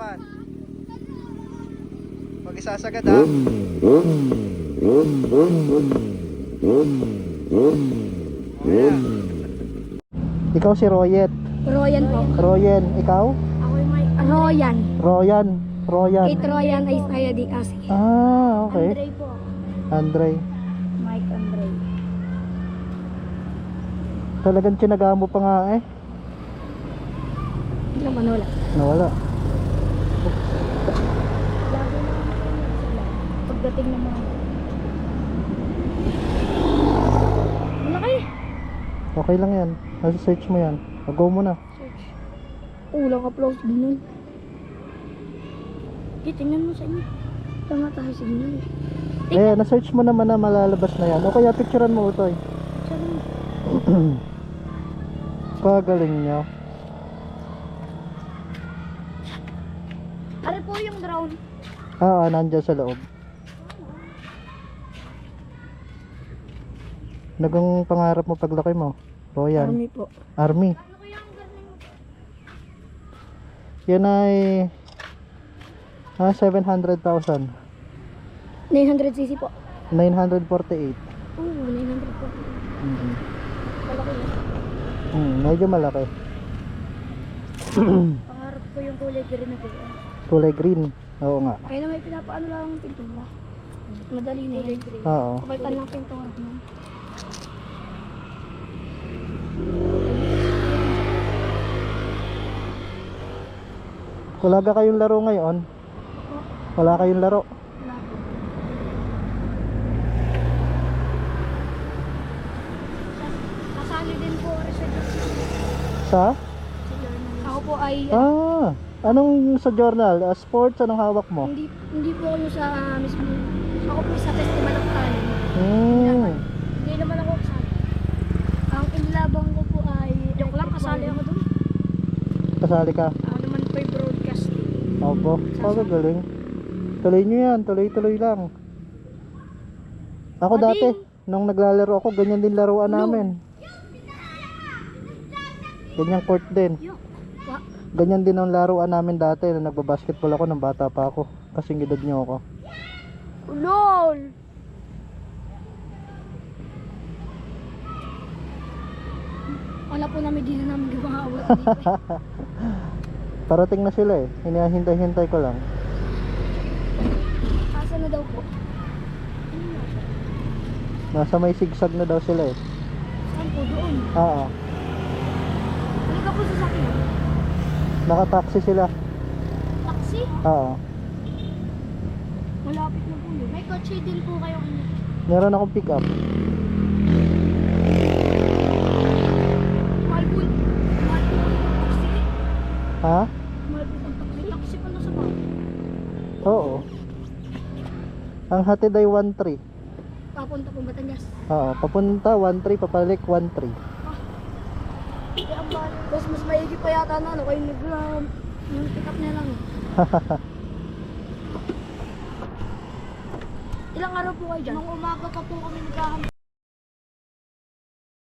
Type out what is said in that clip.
naman. Huwag isasagad ha. Ayan. Ikaw si Royet. Royan po. Royen, ikaw? Ako yung may... Royan. Royan. Kate Royan ay saya di kasi. Ah, okay. Andre po. Andre. Mike Andre. Talagang tinaga mo pa nga eh. Hindi naman wala. Nawala. Lagi na sila. Pagdating ng mga... Malaki. Okay lang yan. Nasa-search mo yan. Go mo na. Search. Ulang upload signal. Okay, tingnan mo sa inyo. Tama tayo signal. Eh, na-search mo naman na malalabas na yan. O kaya picturean mo ito eh. Pagaling nyo. Ari po yung drone. Nandyan sa loob. Nagang pangarap mo paglaki mo? Royan. Army po. Army. Yan ay 700,000. 900cc po. 948. Oo, 900 po. Malaki na. Medyo malaki. Pangarap ko yung kulay green na po. Kulay green. Oo nga. Kaya na may pinapaano lang ang pintura. Madali na yan. Oo. Kapalitan lang pintura. Wala ka kayong laro ngayon? Wala kayong laro? Wala po. Kasali din po rin sa Sa? Ako po ay Anong sa journal? Sports? Anong hawak mo? hindi po ako sa mismo. Ako po sa festival ng talent. Hindi naman ako kasali. Ang inilabang ko po ay joke lang, kasali ako doon. Kasali ka? Ako naman po yung broadcast. Opo. Galing. Tuloy nyo yan. Tuloy-tuloy lang. Ako Ading. dati, nung naglalaro ako, ganyan din laruan namin. Ganyang court din. Ganyan din ang laruan namin dati na nagbabasketball ako nang bata pa ako. Kasing edad nyo ako. LOL! Wala po namin din na namin gumawat dito. Parating na sila eh. Hinihintay-hintay ko lang. Asa na daw po? Nasa may sigsag na daw sila eh. Saan po doon? Oo. Halika po sa sakyan. Nakataksi sila. Taxi? Oo. Malapit na po yun. May kotse din po kayong... Meron akong pick up. Mahal po yung taxi. Ha? Mahal po yung taxi. May taxi pa na sa bahay. Oo. Ang hatid ay 1.3. Papunta po Batangas. Oo. Papunta 1.3, papalik 1.3. Kaya ang bahal. Tapos mas maigi pa yata na ano. Kayo yung pick up niya lang. Ilang araw po kayo dyan? Nung umaga pa po kami naghahantay.